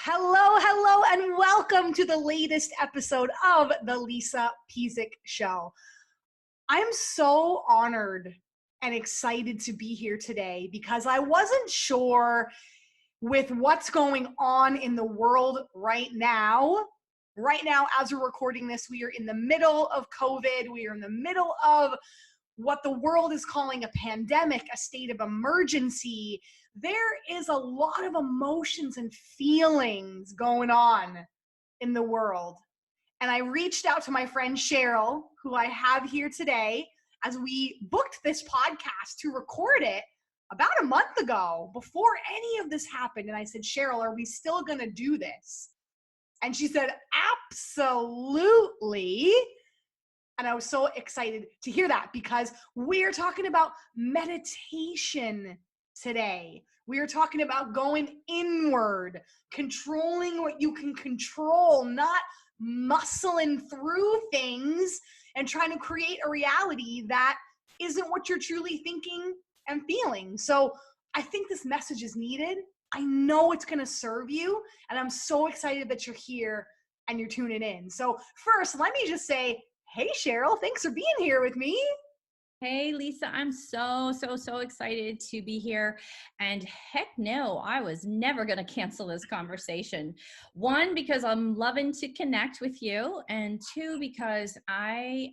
Hello, and welcome to the latest episode of the Lisa Pezik Show. I'm so honored and excited to be here today because I wasn't sure with what's going on in the world right now. Right now, as we're recording this, we are in the middle of COVID. We are in the middle of what the world is calling a pandemic, a state of emergency. There is a lot of emotions and feelings going on in the world. And I reached out to my friend Cheryl, who I have here today, as we booked this podcast to record it about a month ago before any of this happened. And I said, Cheryl, are we still going to do this? And she said, absolutely. And I was so excited to hear that because we're talking about meditation today. We are talking about going inward, controlling what you can control, not muscling through things and trying to create a reality that isn't what you're truly thinking and feeling. So I think this message is needed. I know it's going to serve you. And I'm so excited that you're here and you're tuning in. So first, let me just say, hey, Cheryl, thanks for being here with me. Hey, Lisa, I'm so excited to be here. And heck no, I was never going to cancel this conversation. One, because I'm loving to connect with you. And two, because I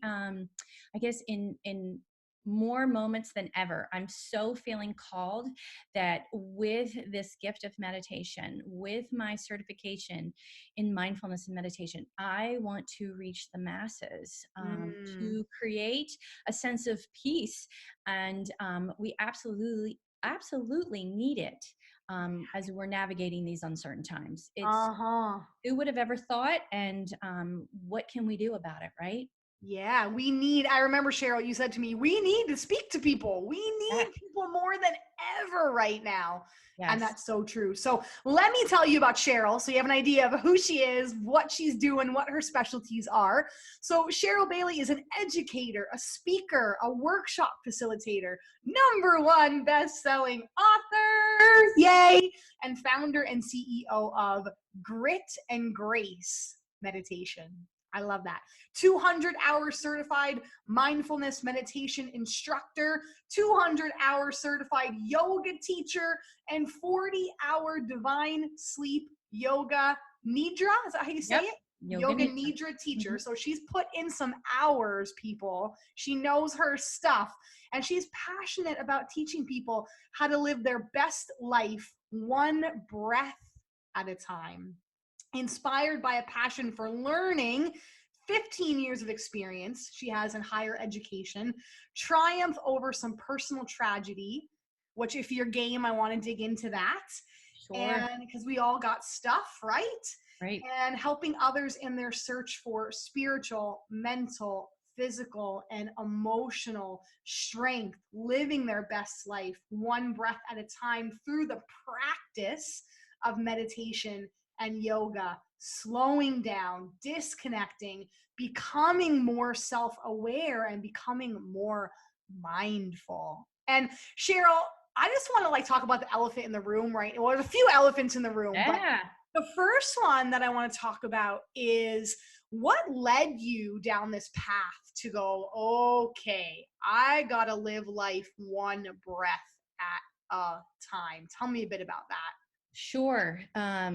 guess in more moments than ever, I'm so feeling called that with this gift of meditation, with my certification in mindfulness and meditation, I want to reach the masses, to create a sense of peace. And we absolutely need it as we're navigating these uncertain times. Who would have ever thought? And what can we do about it, right? Yeah, I remember, Cheryl, you said to me, we need to speak to people. We need people more than ever right now. Yes. And that's so true. So let me tell you about Cheryl so you have an idea of who she is, what she's doing, what her specialties are. So Cheryl Bailey is an educator, a speaker, a workshop facilitator, #1 best-selling author, yay, and founder and CEO of Grit and Grace Meditation. I love that. 200-hour certified mindfulness meditation instructor, 200-hour certified yoga teacher, and 40-hour divine sleep yoga Nidra. Is that how you say it? Yoga Nidra teacher. Mm-hmm. So she's put in some hours, people. She knows her stuff. And she's passionate about teaching people how to live their best life one breath at a time. Inspired by a passion for learning, 15 years of experience she has in higher education, triumph over some personal tragedy, which if you're game, I want to dig into that. Sure. And because we all got stuff, right? Right. And helping others in their search for spiritual, mental, physical, and emotional strength, living their best life one breath at a time through the practice of meditation and yoga, slowing down, disconnecting, becoming more self-aware, and becoming more mindful. And Cheryl, I just want to talk about the elephant in the room, right? Well, there's a few elephants in the room, but the first one that I want to talk about is what led you down this path to go, okay, I got to live life one breath at a time. Tell me a bit about that. Sure.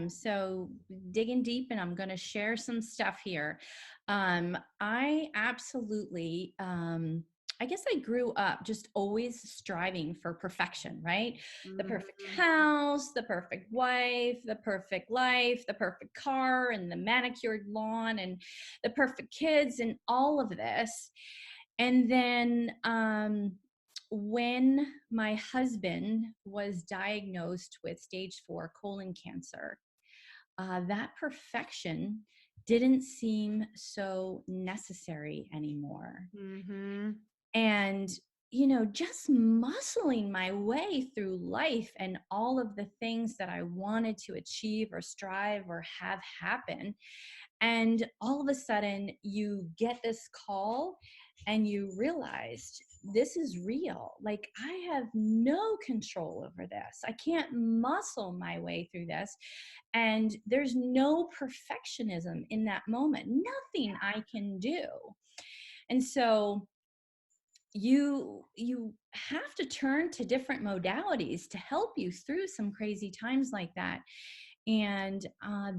So digging deep, and I'm going to share some stuff here. I absolutely, I guess I grew up just always striving for perfection, right? Mm-hmm. The perfect house, the perfect wife, the perfect life, the perfect car, and the manicured lawn, and the perfect kids, and all of this. And then, when my husband was diagnosed with stage 4 colon cancer, that perfection didn't seem so necessary anymore. Mm-hmm. And, just muscling my way through life and all of the things that I wanted to achieve or strive or have happen, And all of a sudden you get this call and you realized this is real. Like, I have no control over this. I can't muscle my way through this. And there's no perfectionism in that moment, nothing I can do. And so you have to turn to different modalities to help you through some crazy times like that. And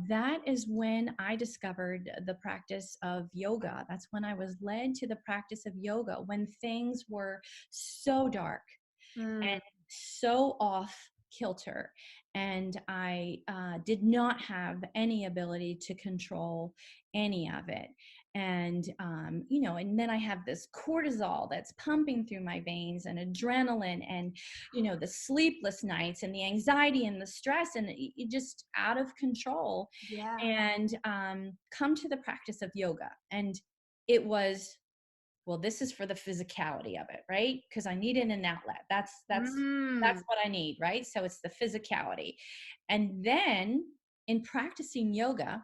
that is when I discovered the practice of yoga. That's when I was led to the practice of yoga, when things were so dark and so off kilter. And I did not have any ability to control any of it. And, and then I have this cortisol that's pumping through my veins, and adrenaline, and, the sleepless nights, and the anxiety and the stress, and it just out of control. Yeah. And come to the practice of yoga. And it was, well, this is for the physicality of it, right? Because I needed an outlet. That's what I need, right? So it's the physicality. And then in practicing yoga,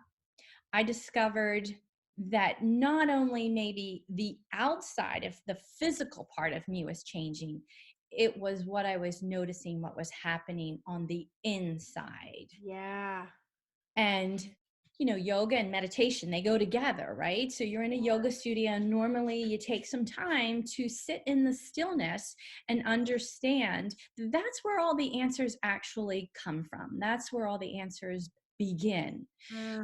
I discovered that not only maybe the outside of the physical part of me was changing, it was what I was noticing, what was happening on the inside. Yeah. And yoga and meditation, they go together, right? So you're in a yoga studio, and normally you take some time to sit in the stillness and understand that's where all the answers actually come from. That's where all the answers begin.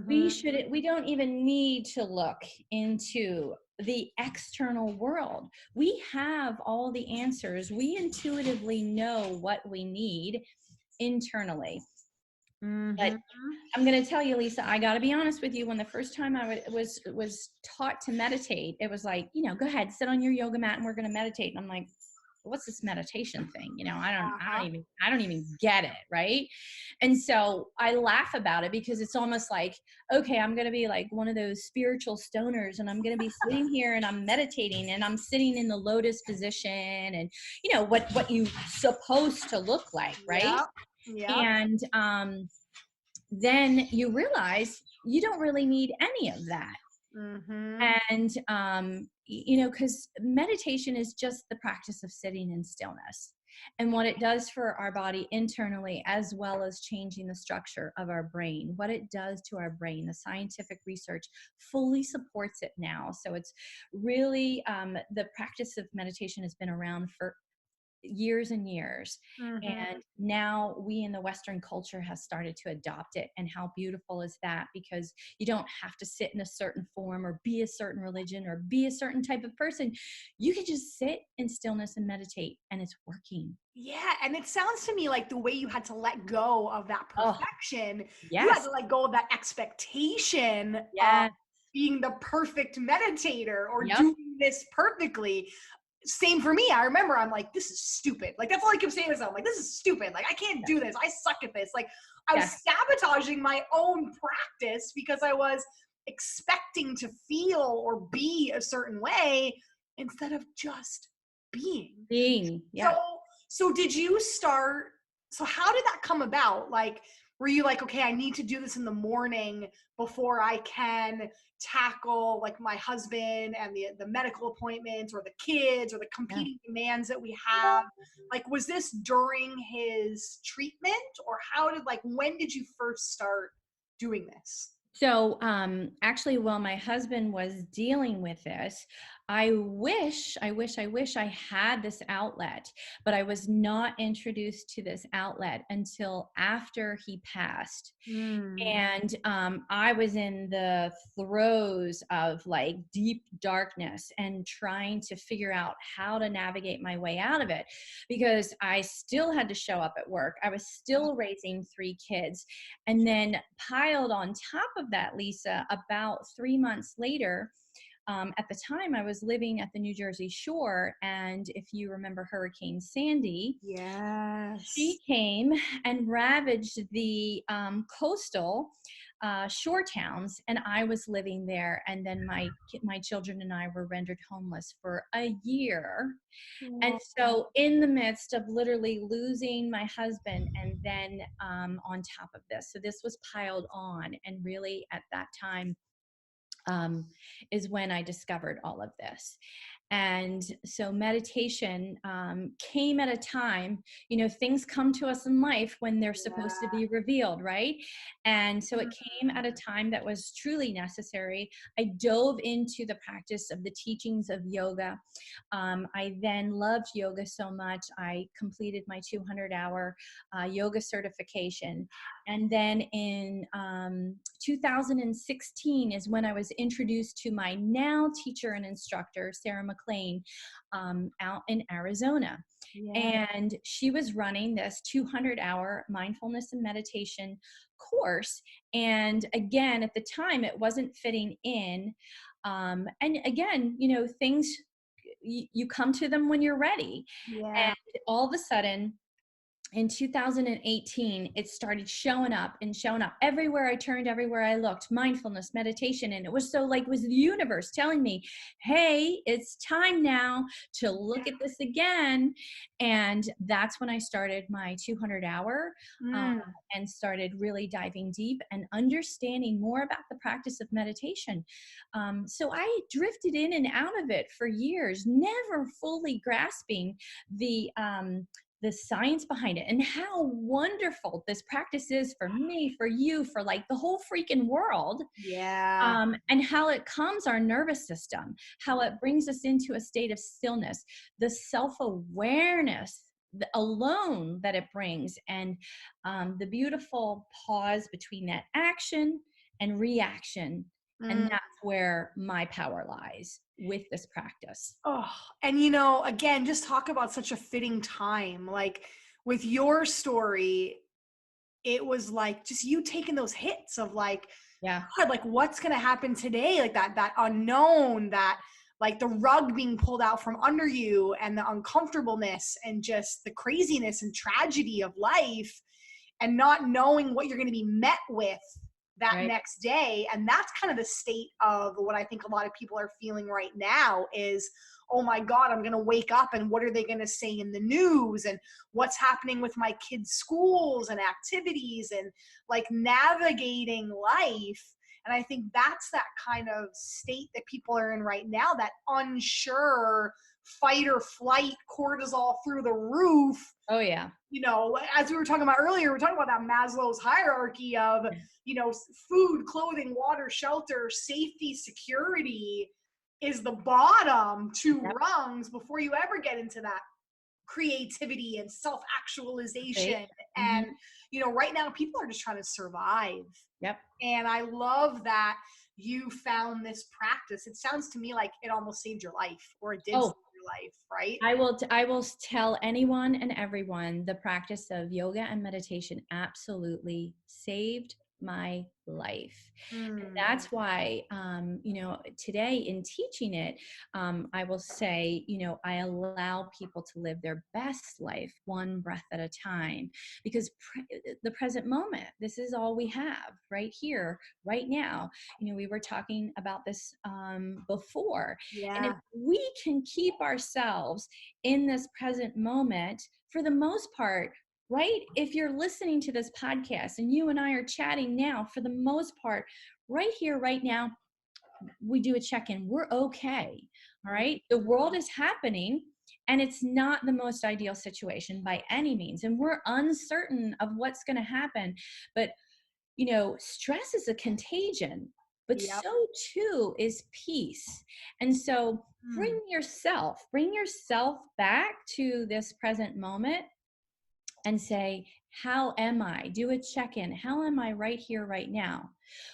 We don't even need to look into the external world. We have all the answers. We intuitively know what we need internally. But I'm going to tell you, Lisa, I got to be honest with you. When the first time I was taught to meditate, it was like, go ahead, sit on your yoga mat and we're going to meditate. And I'm like, what's this meditation thing? I don't even get it. Right. And so I laugh about it, because it's almost like, okay, I'm going to be like one of those spiritual stoners, and I'm going to be sitting here and I'm meditating and I'm sitting in the lotus position, and what you supposed to look like. Right. Yeah. And then you realize you don't really need any of that. And because meditation is just the practice of sitting in stillness, and what it does for our body internally, as well as changing the structure of our brain, what it does to our brain. The scientific research fully supports it now. So it's really the practice of meditation has been around for years and years. And now we in the Western culture have started to adopt it. And how beautiful is that? Because you don't have to sit in a certain form or be a certain religion or be a certain type of person. You can just sit in stillness and meditate, and it's working. Yeah. And it sounds to me like the way you had to let go of that perfection, you had Yes. to let go of that expectation of Yes. being the perfect meditator or Yep. doing this perfectly. Same for me. I remember I'm like, this is stupid. Like, that's all I kept saying to myself. Like, this is stupid. Like, I can't do this. I suck at this. Like, I was sabotaging my own practice because I was expecting to feel or be a certain way instead of just being. Yeah. So did you start, so how did that come about? Like, were you like, okay, I need to do this in the morning before I can tackle like my husband and the medical appointments or the kids or the competing demands that we have? Like, was this during his treatment, or when did you first start doing this? So actually, while my husband was dealing with this, I wish I had this outlet, but I was not introduced to this outlet until after he passed. And I was in the throes of like deep darkness and trying to figure out how to navigate my way out of it, because I still had to show up at work. I was still raising 3 kids. And then piled on top of that, Lisa, about 3 months later, at the time I was living at the New Jersey shore. And if you remember Hurricane Sandy, she came and ravaged the coastal shore towns, and I was living there. And then my children and I were rendered homeless for a year. And so in the midst of literally losing my husband, and then on top of this, so this was piled on. And really at that time, is when I discovered all of this. And so meditation came at a time, things come to us in life when they're supposed to be revealed, right? And so it came at a time that was truly necessary. I dove into the practice of the teachings of yoga. I then loved yoga so much, I completed my 200-hour yoga certification. And then in 2016 is when I was introduced to my now teacher and instructor, Sarah McLean, out in Arizona. Yeah. And she was running this 200-hour mindfulness and meditation course. And again, at the time, it wasn't fitting in. And again, things, you come to them when you're ready. Yeah. And all of a sudden, in 2018, it started showing up everywhere I turned, everywhere I looked, mindfulness, meditation. And it was it was the universe telling me, hey, it's time now to look at this again. And that's when I started my 200-hour and started really diving deep and understanding more about the practice of meditation. So I drifted in and out of it for years, never fully grasping the science behind it and how wonderful this practice is for me, for you, for the whole freaking world. Yeah. And how it calms our nervous system, how it brings us into a state of stillness, the self-awareness alone that it brings, and the beautiful pause between that action and reaction. And that's where my power lies with this practice. Oh, and again, just talk about such a fitting time. Like with your story, it was just you taking those hits of yeah, God, what's going to happen today? That unknown, that the rug being pulled out from under you, and the uncomfortableness and just the craziness and tragedy of life, and not knowing what you're going to be met with that next day. And that's kind of the state of what I think a lot of people are feeling right now is, oh my God, I'm going to wake up and what are they going to say in the news, and what's happening with my kids' schools and activities, and navigating life. And I think that's that kind of state that people are in right now, that unsure, fight or flight, cortisol through the roof. Oh yeah. As we were talking about earlier, we're talking about that Maslow's hierarchy of, food, clothing, water, shelter, safety, security is the bottom two rungs before you ever get into that creativity and self-actualization. Okay. And, right now people are just trying to survive. Yep. And I love that you found this practice. It sounds to me like it almost saved your life, or it did save your life, right? I will tell anyone and everyone the practice of yoga and meditation absolutely saved my life. And that's why, today in teaching it, I will say, I allow people to live their best life one breath at a time, because the present moment, this is all we have right here, right now. We were talking about this before. Yeah. And if we can keep ourselves in this present moment, for the most part, right? If you're listening to this podcast and you and I are chatting now, for the most part, right here, right now, we do a check-in. We're okay. All right. The world is happening, and it's not the most ideal situation by any means. And we're uncertain of what's going to happen. But, stress is a contagion, but so too is peace. And so bring yourself back to this present moment and say, how am I? Do a check-in. How am I right here, right now?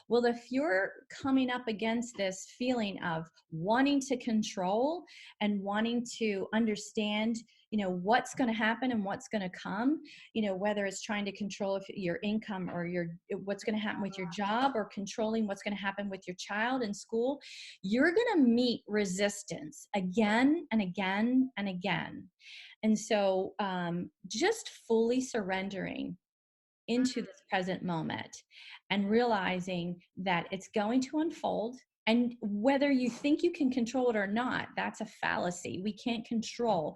Well, if you're coming up against this feeling of wanting to control and wanting to understand, what's going to happen and what's going to come, whether it's trying to control your income, or what's going to happen with your job, or controlling what's going to happen with your child in school, you're going to meet resistance again and again and again. And so just fully surrendering into this present moment and realizing that it's going to unfold. And whether you think you can control it or not, that's a fallacy. We can't control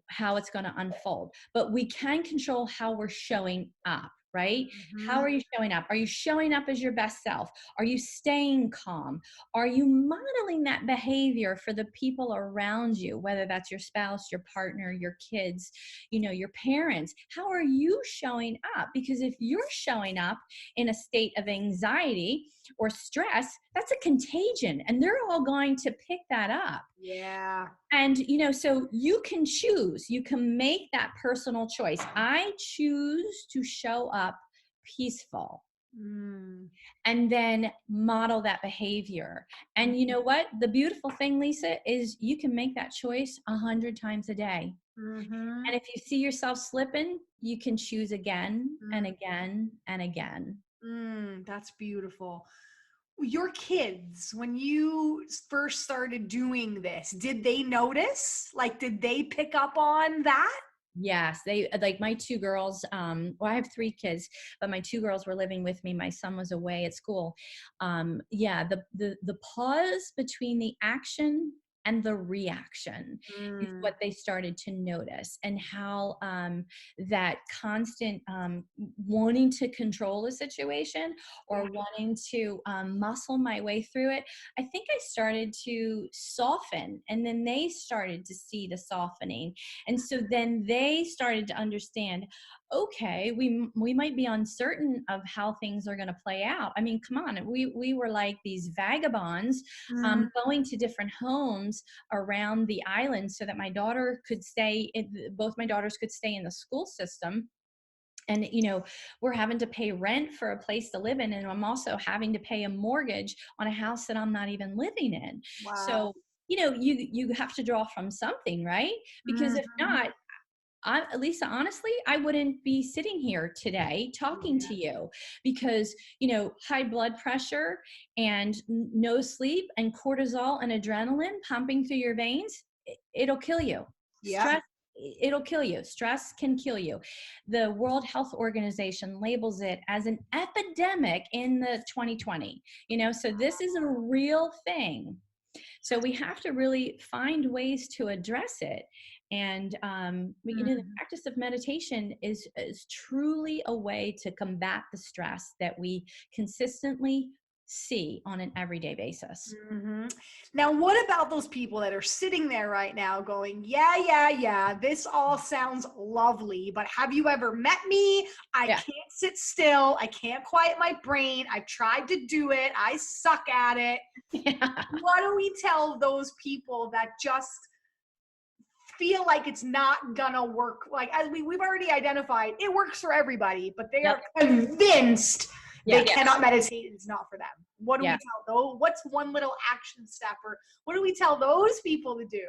how it's going to unfold, but we can control how we're showing up. right? How Mm-hmm. are you showing up? Are you showing up as your best self? Are you staying calm? Are you modeling that behavior for the people around you, whether that's your spouse, your partner, your kids, your parents? How are you showing up? Because if you're showing up in a state of anxiety or stress, that's a contagion, and they're all going to pick that up. Yeah. And, so you can choose, you can make that personal choice. I choose to show up peaceful, and then model that behavior. And you know what? The beautiful thing, Lisa, is you can make that choice 100 times a day. Mm-hmm. And if you see yourself slipping, you can choose again and Mm. again and again. That's beautiful. Your kids, when you first started doing this, did they notice? Like, did they pick up on that? Yes, they like my two girls. Well, I have three kids, but my two girls were living with me. My son was away at school. Yeah, the pause between the action and the reaction is Mm. what they started to notice, and how that constant wanting to control a situation or wanting to muscle my way through it. I think I started to soften, and then they started to see the softening. And so then they started to understand, okay, we might be uncertain of how things are going to play out. I mean, come on, we were like these vagabonds, Mm. going to different homes around the island so that my daughter could stay, both my daughters could stay in the school system. And we're having to pay rent for a place to live in, and I'm also having to pay a mortgage on a house that I'm not even living in. Wow. So you have to draw from something, right? Because if Mhm. not, Lisa, honestly, I wouldn't be sitting here today talking Yeah. to you, because, high blood pressure and no sleep and cortisol and adrenaline pumping through your veins, it'll kill you. Yep. Stress, it'll kill you. Stress can kill you. The World Health Organization labels it as an epidemic in the 2020, so this is a real thing. So we have to really find ways to address it. And the Mhm. practice of meditation is truly a way to combat the stress that we consistently see on an everyday basis. Mhm. Now, what about those people that are sitting there right now going, yeah, yeah, yeah, this all sounds lovely, but have you ever met me? I Yeah. can't sit still. I can't quiet my brain. I've tried to do it. I suck at it. Yeah. What do we tell those people that just feel like it's not gonna work? Like, as we've already identified, it works for everybody, but they Yep. are convinced they Yes. cannot meditate. It's not for them. What do we Yeah. tell those? What's one little action step, or what do we tell those people to do?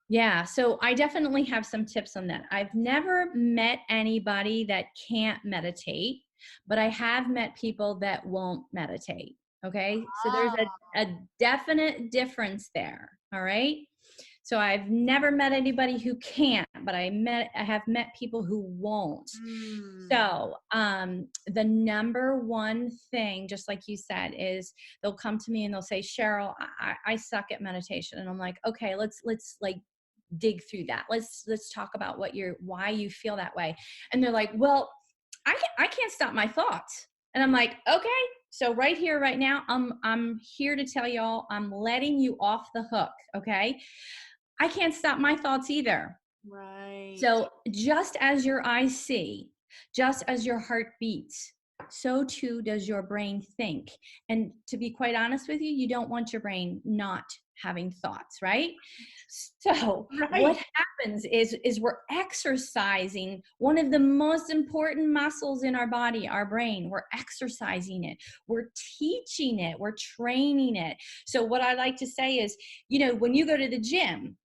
Yeah, so I definitely have some tips on that. I've never met anybody that can't meditate, but I have met people that won't meditate. Okay, so there's Ah. a definite difference there. All right. So I've never met anybody who can't, but I have met people who won't. Mm. So the number one thing, just like you said, is they'll come to me and they'll say, Cheryl, I suck at meditation. And I'm like, okay, let's like dig through that. Let's talk about why you feel that way. And they're like, well, I can't stop my thoughts. And I'm like, okay, so right here, right now, I'm here to tell y'all, I'm letting you off the hook. Okay. I can't stop my thoughts either. Right. So just as your eyes see, just as your heart beats, so too does your brain think. And to be quite honest with you, you don't want your brain not having thoughts, right? So what Right. happens is we're exercising one of the most important muscles in our body, our brain. We're exercising it. We're teaching it. We're training it. So what I like to say is, when you go to the gym,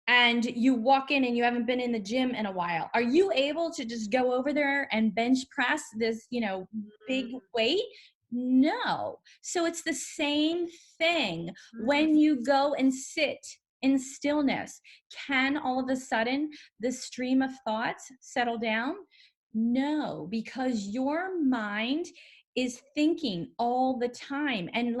and you walk in and you haven't been in the gym in a while, are you able to just go over there and bench press this, big weight? No. So it's the same thing Mhm. when you go and sit in stillness. Can all of a sudden the stream of thoughts settle down? No, because your mind is thinking all the time. And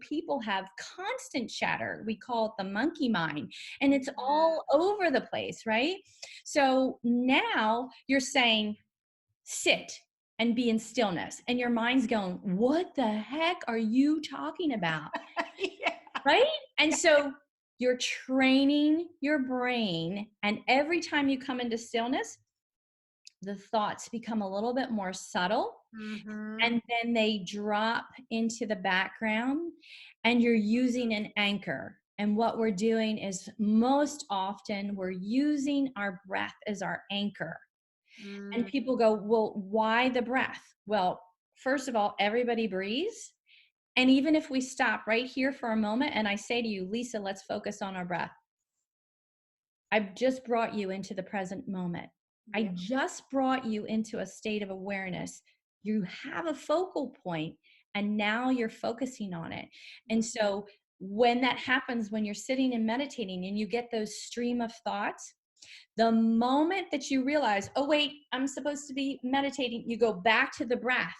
people have constant chatter. We call it the monkey mind, and it's Yeah. all over the place, right? So now you're saying, sit. and be in stillness. And your mind's going, what the heck are you talking about? Yeah. Right? And so you're training your brain. And every time you come into stillness, the thoughts become a little bit more subtle. Mm-hmm. And then they drop into the background, and you're using an anchor. And what we're doing is most often we're using our breath as our anchor. And people go, well, why the breath? Well, first of all, everybody breathes. And even if we stop right here for a moment and I say to you, Lisa, let's focus on our breath. I've just brought you into the present moment. Yeah. I just brought you into a state of awareness. You have a focal point, and now you're focusing on it. And so when that happens, when you're sitting and meditating and you get those stream of thoughts, the moment that you realize, oh, wait, I'm supposed to be meditating, you go back to the breath.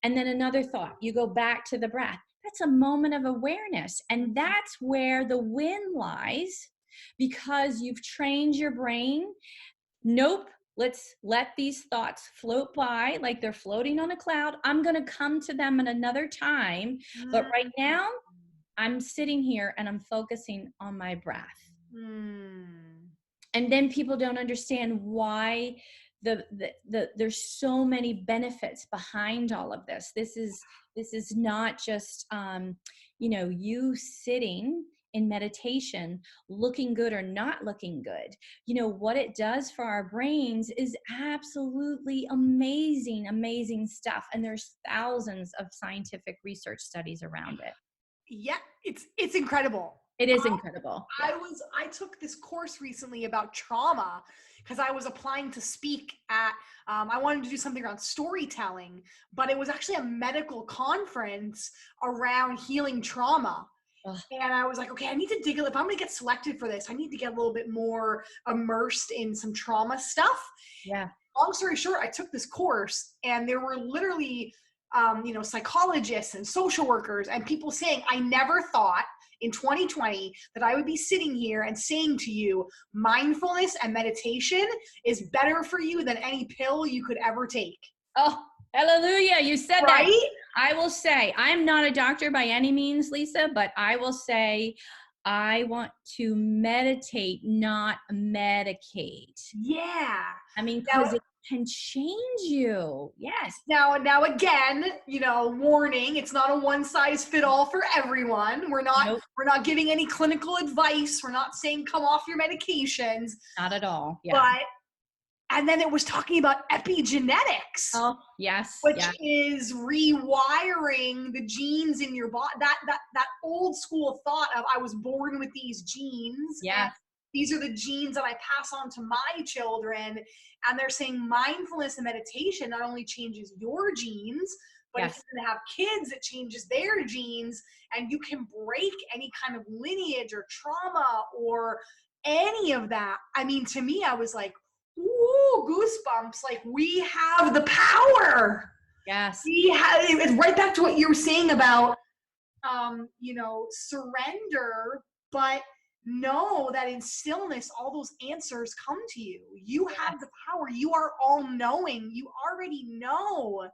And then another thought, you go back to the breath. That's a moment of awareness. And that's where the win lies, because you've trained your brain. Nope, let's let these thoughts float by like they're floating on a cloud. I'm going to come to them at another time. But right now, I'm sitting here and I'm focusing on my breath. And then people don't understand why there's so many benefits behind all of this. This is not just you sitting in meditation looking good or not looking good. What it does for our brains is absolutely amazing stuff, and there's thousands of scientific research studies around it. Yeah, it's incredible. It is incredible. I took this course recently about trauma because I was applying to speak at, I wanted to do something around storytelling, but it was actually a medical conference around healing trauma. Ugh. And I was like, okay, I need to dig if I'm going to get selected for this, I need to get a little bit more immersed in some trauma stuff. Yeah. Long story short, I took this course and there were literally, psychologists and social workers and people saying, I never thought in 2020 that I would be sitting here and saying to you, mindfulness and meditation is better for you than any pill you could ever take. Oh, hallelujah. You said right? That. I will say, I'm not a doctor by any means, Lisa, but I will say I want to meditate, not medicate. Yeah. I mean, because it can change you. Yes. Now again, warning, it's not a one size fit all for everyone. We're not giving any clinical advice. We're not saying come off your medications. Not at all. Yeah. And then it was talking about epigenetics. Oh, yes. Which is rewiring the genes in your body. That old school thought of I was born with these genes. Yeah. These are the genes that I pass on to my children. And they're saying mindfulness and meditation not only changes your genes, but if you're going to have kids, it changes their genes. And you can break any kind of lineage or trauma or any of that. I mean, to me, I was like, ooh, goosebumps. Like, we have the power. Yes. It's right back to what you were saying about, surrender, but know that in stillness, all those answers come to you. You have the power. You are all knowing. You already know.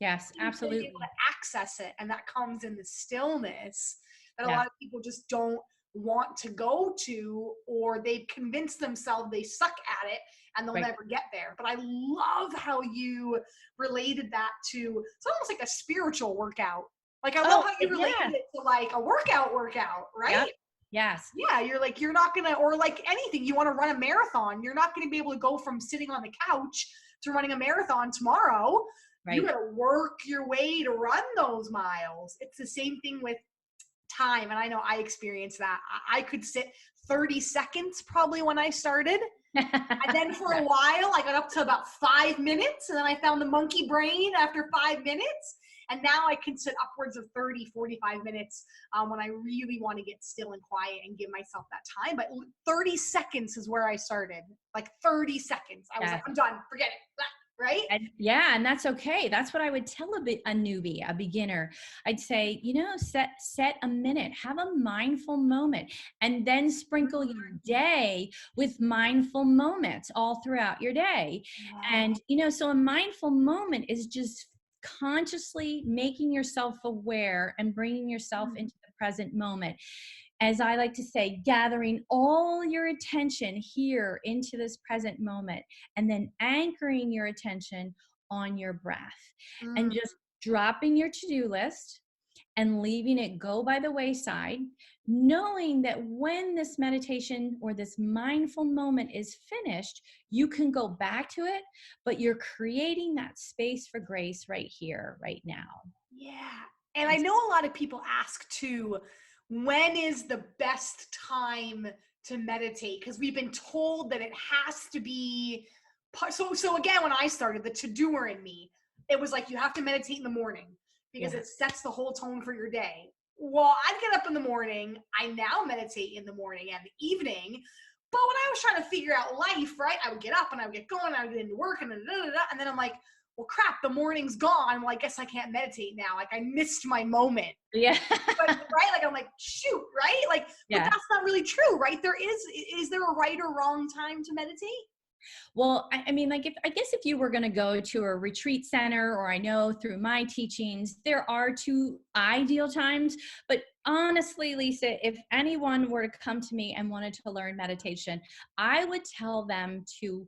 Yes, absolutely. You're able to access it. And that comes in the stillness that a lot of people just don't want to go to, or they've convinced themselves they suck at it and they'll never get there. But I love how you related that to, it's almost like a spiritual workout. Like, I love how you related it to like a workout, right? Yep. Yes. Yeah, you're like, you're not gonna, or like anything, you want to run a marathon, you're not gonna be able to go from sitting on the couch to running a marathon tomorrow. Right. You gotta work your way to run those miles. It's the same thing with time. And I know I experienced that. I could sit 30 seconds probably when I started. And then for a while, I got up to about 5 minutes. And then I found the monkey brain after 5 minutes. And now I can sit upwards of 30, 45 minutes when I really want to get still and quiet and give myself that time. But 30 seconds is where I started. Like 30 seconds. I was like, I'm done. Forget it. right? And that's okay. That's what I would tell a newbie, a beginner. I'd say, set a minute, have a mindful moment, and then sprinkle your day with mindful moments all throughout your day. Yeah. And, so a mindful moment is just consciously making yourself aware and bringing yourself into the present moment. As I like to say, gathering all your attention here into this present moment, and then anchoring your attention on your breath, and just dropping your to-do list and leaving it go by the wayside, knowing that when this meditation or this mindful moment is finished, you can go back to it, but you're creating that space for grace right here, right now. Yeah. And I know a lot of people ask too, when is the best time to meditate? Because we've been told that it has to be. So again, when I started, the to-doer in me, it was like you have to meditate in the morning because it sets the whole tone for your day. Well, I'd get up in the morning. I now meditate in the morning and the evening. But when I was trying to figure out life, right, I would get up and I would get going, and I would get into work, and then I'm like, well, crap, the morning's gone. Well, I guess I can't meditate now. Like, I missed my moment. Yeah. But, right? Like, I'm like, shoot, right? Like, but that's not really true, right? Is there a right or wrong time to meditate? Well, I mean, like, I guess if you were going to go to a retreat center, or I know through my teachings, there are two ideal times. But honestly, Lisa, if anyone were to come to me and wanted to learn meditation, I would tell them to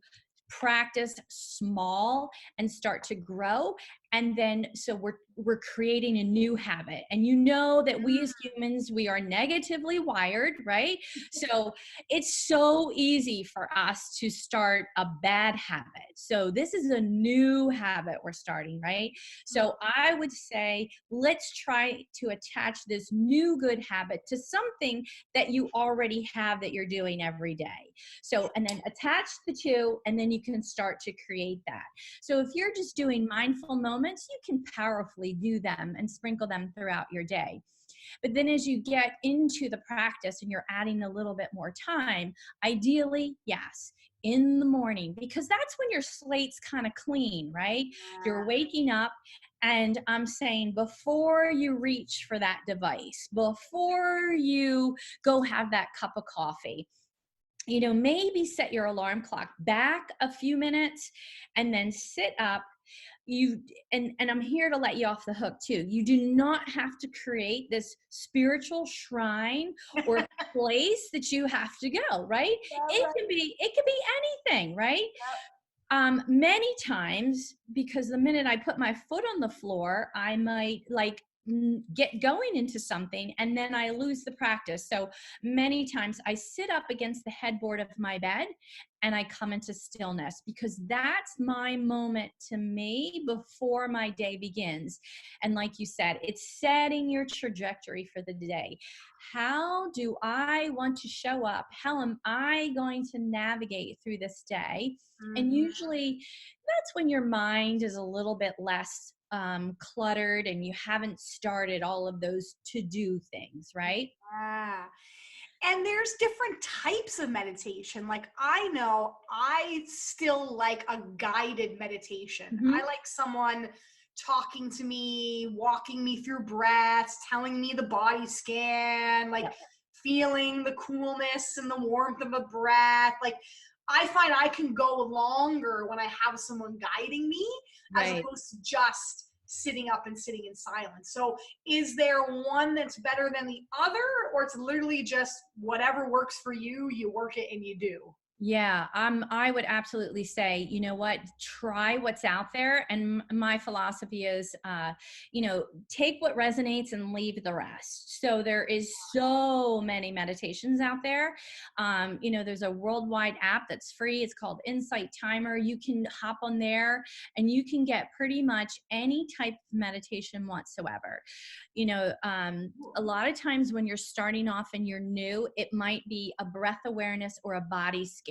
practice small and start to grow. And then, so we're creating a new habit. And that we as humans, we are negatively wired, right? So it's so easy for us to start a bad habit. So this is a new habit we're starting, right? So I would say, let's try to attach this new good habit to something that you already have that you're doing every day. So, and then attach the two, and then you can start to create that. So if you're just doing mindful moments, you can powerfully do them and sprinkle them throughout your day. But then as you get into the practice and you're adding a little bit more time, ideally, yes, in the morning, because that's when your slate's kind of clean, right? You're waking up, and I'm saying, before you reach for that device, before you go have that cup of coffee, maybe set your alarm clock back a few minutes and then sit up. And I'm here to let you off the hook too. You do not have to create this spiritual shrine or place that you have to go, right? It can be anything, right? Many times, because the minute I put my foot on the floor, I might get going into something, and then I lose the practice. So many times I sit up against the headboard of my bed and I come into stillness, because that's my moment to me before my day begins. And like you said, it's setting your trajectory for the day. How do I want to show up? How am I going to navigate through this day? And usually that's when your mind is a little bit less cluttered and you haven't started all of those to-do things, right? Yeah. And there's different types of meditation. Like, I know I still like a guided meditation. I like someone talking to me, walking me through breaths, telling me the body scan, like feeling the coolness and the warmth of a breath. Like, I find I can go longer when I have someone guiding me, as opposed to just sitting up and sitting in silence. So is there one that's better than the other, or it's literally just whatever works for you, you work it and you do? Yeah, I would absolutely say, you know what, try what's out there. And my philosophy is, take what resonates and leave the rest. So there is so many meditations out there. There's a worldwide app that's free. It's called Insight Timer. You can hop on there and you can get pretty much any type of meditation whatsoever. A lot of times when you're starting off and you're new, it might be a breath awareness or a body scan.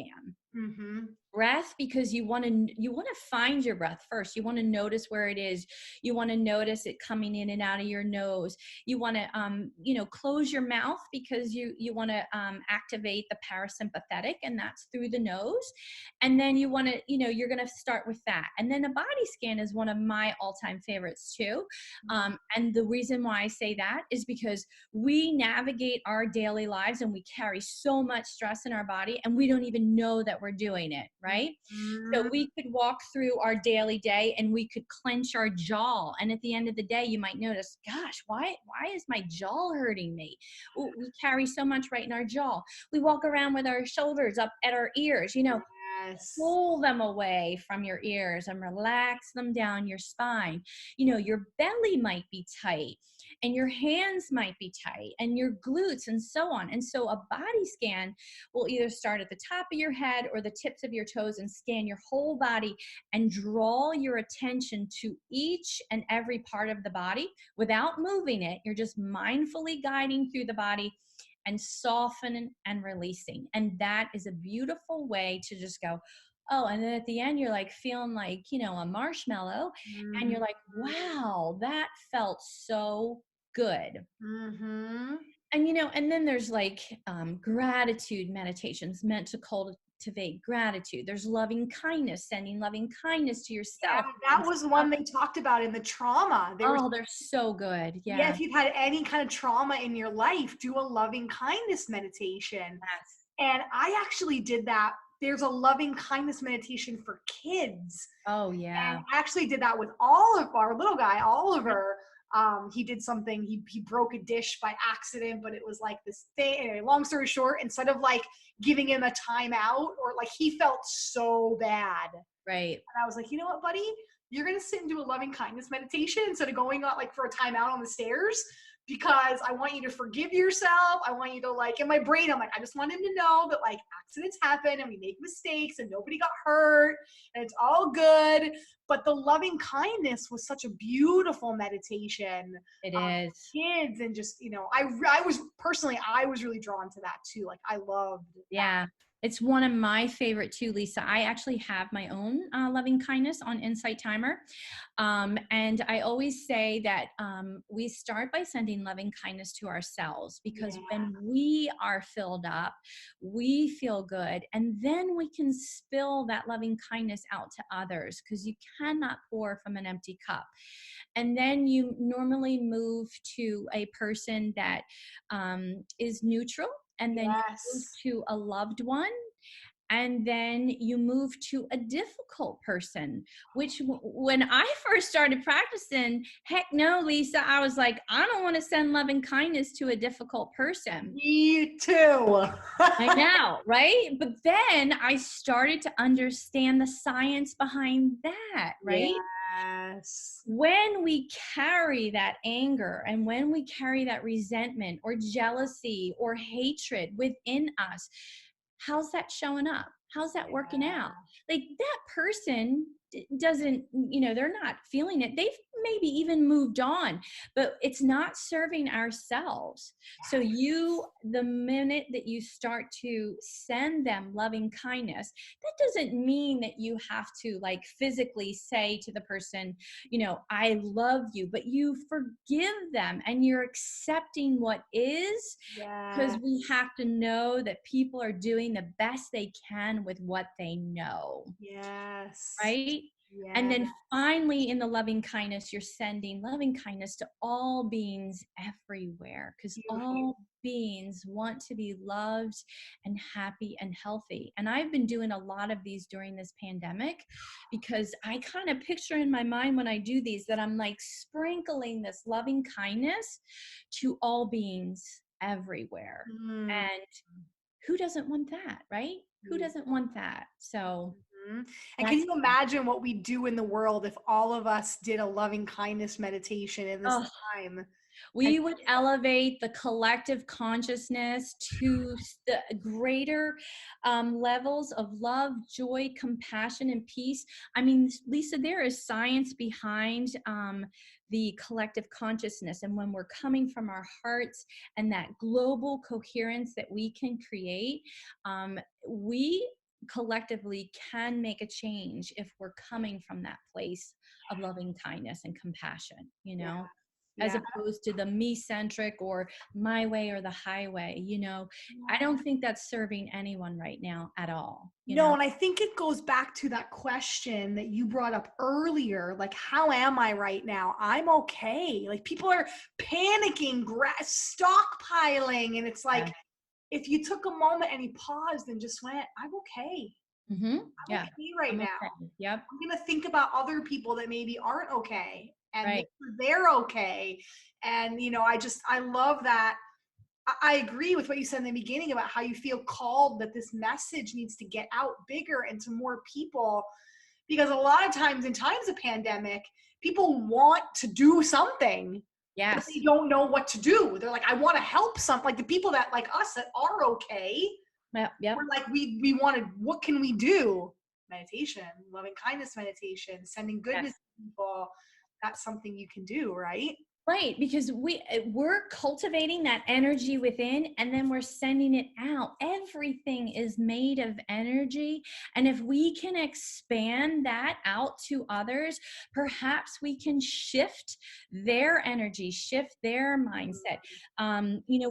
breath because you want to find your breath first. You want to notice where it is. You want to notice it coming in and out of your nose. You want to close your mouth because you want to activate the parasympathetic, and that's through the nose. And then you want to, you're going to start with that. And then a body scan is one of my all-time favorites too. And the reason why I say that is because we navigate our daily lives and we carry so much stress in our body and we don't even know that we're doing it, right? So we could walk through our daily day and we could clench our jaw. And at the end of the day, you might notice, gosh, why is my jaw hurting me? Ooh, we carry so much right in our jaw. We walk around with our shoulders up at our ears, Yes. pull them away from your ears and relax them down your spine. Your belly might be tight and your hands might be tight and your glutes and so on. And so a body scan will either start at the top of your head or the tips of your toes and scan your whole body and draw your attention to each and every part of the body without moving it. You're just mindfully guiding through the body and softening and releasing. And that is a beautiful way to just go, oh, and then at the end, you're like feeling like, a marshmallow. And you're like, wow, that felt so good. And then there's like gratitude meditations meant to cultivate gratitude. There's loving kindness, sending loving kindness to yourself. Yeah, that was one they talked about in the trauma. They're so good. Yeah, if you've had any kind of trauma in your life, do a loving kindness meditation. Yes. And I actually did that. There's a loving kindness meditation for kids. Oh, yeah. And I actually did that with our little guy, Oliver. He did something, he broke a dish by accident, but it was like this thing. Anyway, long story short, instead of like giving him a timeout, or like, he felt so bad. Right. And I was like, you know what, buddy? You're going to sit and do a loving kindness meditation instead of going out like for a timeout on the stairs, because I want you to forgive yourself. I want you to, like, in my brain, I'm like, I just want him to know that like accidents happen and we make mistakes and nobody got hurt and it's all good. But the loving kindness was such a beautiful meditation. It is. Kids, and just, I was really drawn to that too. Like, I loved that. Yeah. It's one of my favorite too, Lisa. I actually have my own loving kindness on Insight Timer. And I always say that we start by sending loving kindness to ourselves, because when we are filled up, we feel good. And then we can spill that loving kindness out to others, because you cannot pour from an empty cup. And then you normally move to a person that is neutral. And then you move to a loved one, and then you move to a difficult person, which when I first started practicing, heck no, Lisa, I was like, I don't want to send loving kindness to a difficult person. Me too. I know, right? But then I started to understand the science behind that, right? Yes. When we carry that anger and when we carry that resentment or jealousy or hatred within us, how's that showing up? How's that working out? Like, that person doesn't, they're not feeling it. They've maybe even moved on, but it's not serving ourselves. So the minute that you start to send them loving kindness, that doesn't mean that you have to like physically say to the person, I love you, but you forgive them and you're accepting what is, because we have to know that people are doing the best they can with what they know. Yes. Right? Yeah. And then finally, in the loving kindness, you're sending loving kindness to all beings everywhere, because all beings want to be loved and happy and healthy. And I've been doing a lot of these during this pandemic, because I kind of picture in my mind when I do these that I'm like sprinkling this loving kindness to all beings everywhere. And who doesn't want that, right? Who doesn't want that? So and can you imagine what we do in the world if all of us did a loving kindness meditation in this time? We would elevate the collective consciousness to the greater levels of love, joy, compassion, and peace. I mean, Lisa, there is science behind the collective consciousness. And when we're coming from our hearts and that global coherence that we can create, we collectively can make a change if we're coming from that place of loving kindness and compassion, Yeah. as Yeah. opposed to the me-centric or my way or the highway. I don't think that's serving anyone right now at all. No, and I think it goes back to that question that you brought up earlier. Like, how am I right now? I'm okay. Like, people are panicking, stockpiling. And it's Yeah. like, if you took a moment and you paused and just went, I'm okay. Mm-hmm. I'm Yeah. okay right I'm now. okay. Yep. I'm going to think about other people that maybe aren't okay and Right. they're okay. And, I love that. I agree with what you said in the beginning about how you feel called that this message needs to get out bigger and to more people. Because a lot of times in times of pandemic, people want to do something, but Yes. they don't know what to do. They're like, I want to help some, like the people that like us that are okay. Yep. Yep. We're like, we wanted, what can we do? Meditation, loving kindness meditation, sending goodness Yes. to people. That's something you can do, right? Right, because we're cultivating that energy within and then we're sending it out. Everything is made of energy, and if we can expand that out to others, perhaps we can shift their energy, shift their mindset.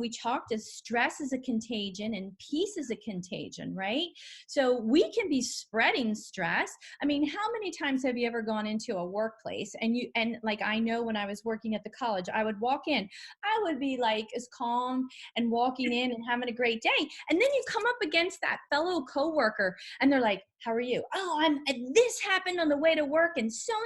We talked as stress is a contagion and peace is a contagion, right? So we can be spreading stress. I mean, how many times have you ever gone into a workplace and like, I know when I was working at the college, I would walk in, I would be like as calm and walking in and having a great day. And then you come up against that fellow coworker and they're like, how are you? Oh, this happened on the way to work and so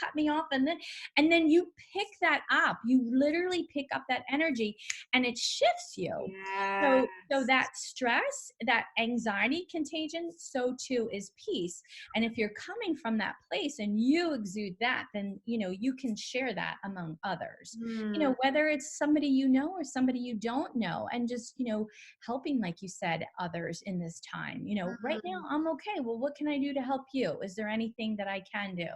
cut me off. And then you pick that up. You literally pick up that energy and it shifts you. Yes. So that stress, that anxiety contagion, so too is peace. And if you're coming from that place and you exude that, then, you can share that among others, whether it's somebody or somebody you don't know, and just, helping, like you said, others in this time. Right now I'm okay. Well, what can I do to help you? Is there anything that I can do?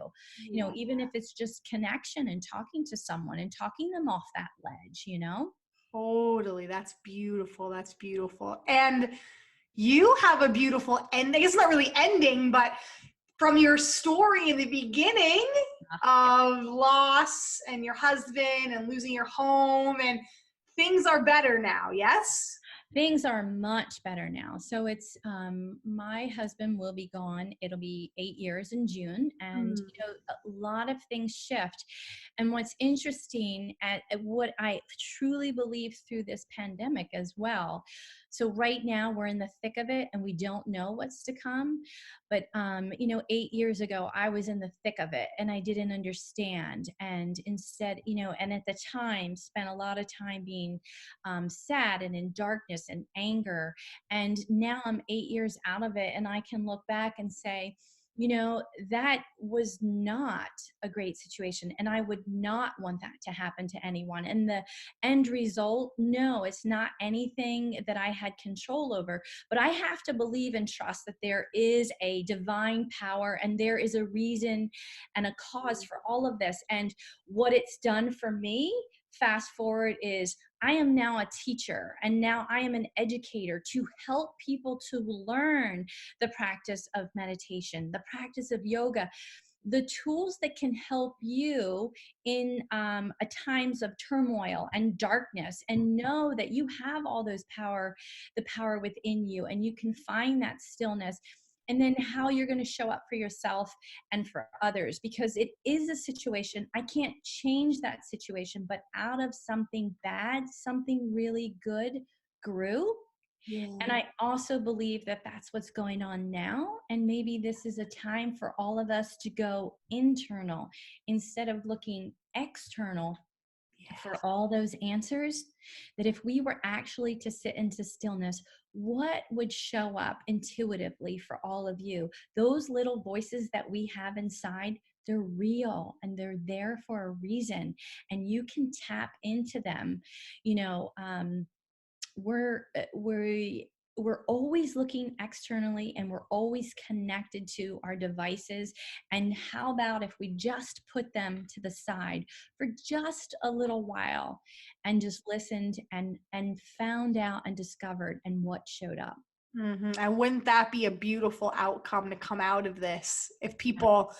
Yeah. Even if it's just connection and talking to someone and talking them off that ledge. Totally. That's beautiful. That's beautiful. And you have a beautiful ending. It's not really ending, but from your story in the beginning of loss and your husband and losing your home, and things are better now. Yes? Things are much better now. So it's my husband will be gone. It'll be 8 years in June, and a lot of things shift. And what's interesting at what I truly believe through this pandemic as well. So right now we're in the thick of it, and we don't know what's to come. But 8 years ago I was in the thick of it, and I didn't understand. And instead, and at the time spent a lot of time being sad and in darkness and anger. And now I'm 8 years out of it, and I can look back and say, that was not a great situation. And I would not want that to happen to anyone. And the end result, no, it's not anything that I had control over. But I have to believe and trust that there is a divine power and there is a reason and a cause for all of this. And what it's done for me, fast forward, is I am now a teacher, and now I am an educator to help people to learn the practice of meditation, the practice of yoga, the tools that can help you in times of turmoil and darkness, and know that you have all the power within you, and you can find that stillness. And then how you're going to show up for yourself and for others, because it is a situation. I can't change that situation, but out of something bad, something really good grew. Yeah. And I also believe that that's what's going on now. And maybe this is a time for all of us to go internal instead of looking external for all those answers. That if we were actually to sit into stillness, what would show up intuitively for all of you? Those little voices that we have inside, they're real and they're there for a reason, and you can tap into them. We're always looking externally, and we're always connected to our devices. And how about if we just put them to the side for just a little while and just listened and found out and discovered and what showed up? Mm-hmm. And wouldn't that be a beautiful outcome to come out of this if people,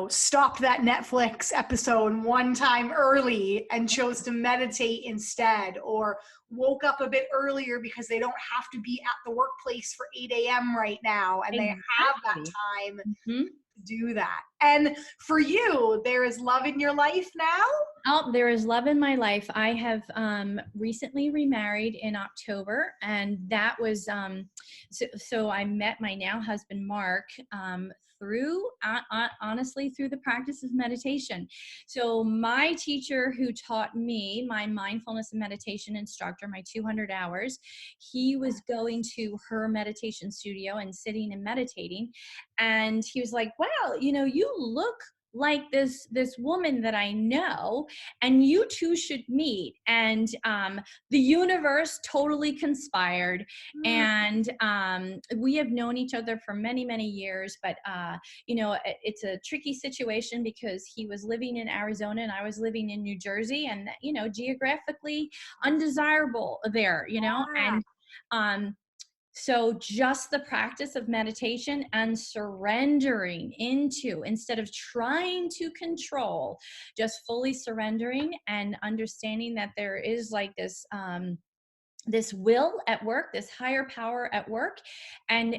stopped that Netflix episode one time early and chose to meditate instead, or woke up a bit earlier because they don't have to be at the workplace for 8 a.m. right now and they have that Exactly. time Mm-hmm. to do that. And for you, there is love in your life now? Oh, there is love in my life. I have recently remarried in October, and that was so I met my now husband Mark through honestly through the practice of meditation. So my teacher who taught me, my mindfulness and meditation instructor, my 200 hours, he was going to her meditation studio and sitting and meditating, and he was like, "Wow, you look like this woman that I know, and you two should meet." And the universe totally conspired, and we have known each other for many years, but it's a tricky situation because he was living in Arizona and I was living in New Jersey, and geographically undesirable there, and so just the practice of meditation and surrendering into, instead of trying to control, just fully surrendering and understanding that there is like this will at work, this higher power at work, and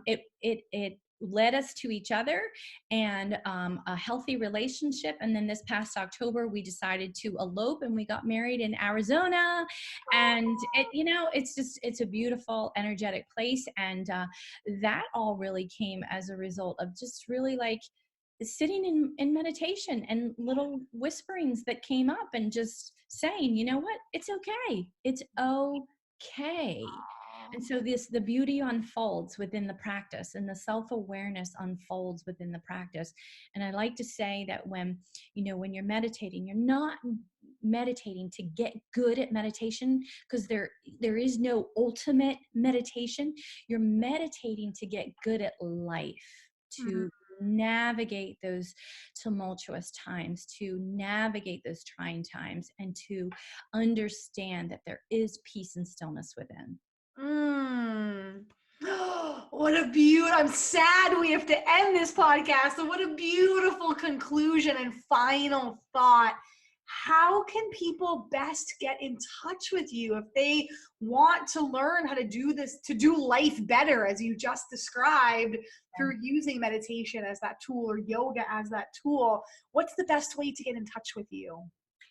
it led us to each other and a healthy relationship. And then this past October, we decided to elope and we got married in Arizona. And it's a beautiful, energetic place. And that all really came as a result of just really like sitting in meditation and little whisperings that came up and just saying, you know what, it's okay. It's okay. And so the beauty unfolds within the practice, and the self-awareness unfolds within the practice. And I like to say that when you're meditating, you're not meditating to get good at meditation, because there is no ultimate meditation. You're meditating to get good at life, to navigate those tumultuous times, to navigate those trying times, and to understand that there is peace and stillness within. What a beautiful, I'm sad we have to end this podcast. So what a beautiful conclusion and final thought. How can people best get in touch with you if they want to learn how to do this, to do life better, as you just described, through using meditation as that tool or yoga as that tool? What's the best way to get in touch with you?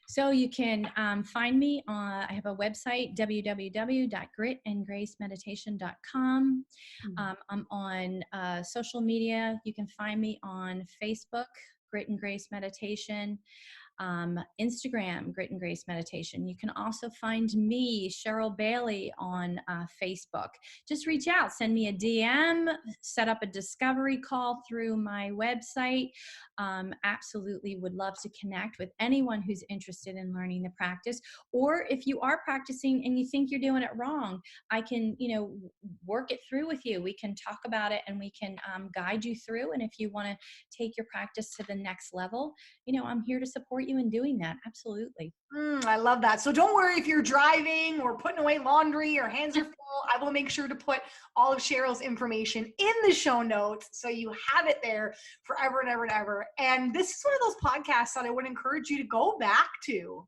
So you can find me on, I have a website, www.gritandgracemeditation.com. I'm on social media. You can find me on Facebook, Grit and Grace Meditation. Instagram, Grit and Grace Meditation. You can also find me, Cheryl Bailey, on Facebook. Just reach out, send me a DM, set up a discovery call through my website. Absolutely would love to connect with anyone who's interested in learning the practice. Or if you are practicing and you think you're doing it wrong, I can, work it through with you. We can talk about it and we can guide you through. And if you want to take your practice to the next level, I'm here to support you in doing that. Absolutely. I love that. So don't worry if you're driving or putting away laundry or hands are full. I will make sure to put all of Cheryl's information in the show notes so you have it there forever and ever and ever. And this is one of those podcasts that I would encourage you to go back to.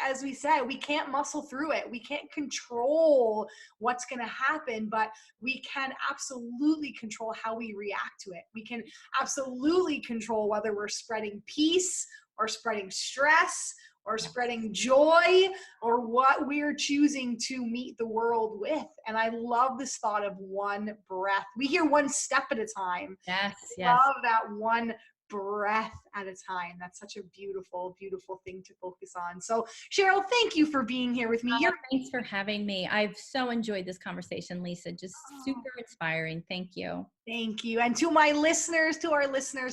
As we said, we can't muscle through it. We can't control what's going to happen, but we can absolutely control how we react to it. We can absolutely control whether we're spreading peace or spreading stress or spreading joy, or what we're choosing to meet the world with. And I love this thought of one breath. We hear one step at a time. Yes. Love that one breath at a time. That's such a beautiful, beautiful thing to focus on. So Cheryl, thank you for being here with me. Thanks for having me. I've so enjoyed this conversation, Lisa. Just super inspiring. Thank you. Thank you. And to our listeners,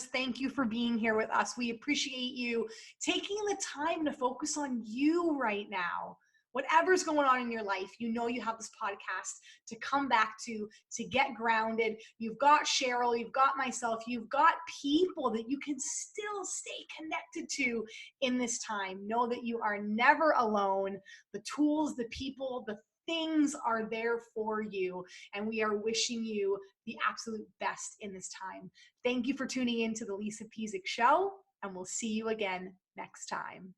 thank you for being here with us. We appreciate you taking the time to focus on you right now. Whatever's going on in your life, you have this podcast to come back to get grounded. You've got Cheryl, you've got myself, you've got people that you can still stay connected to in this time. Know that you are never alone. The tools, the people, the things are there for you, and we are wishing you the absolute best in this time. Thank you for tuning in to the Lisa Pezik Show, and we'll see you again next time.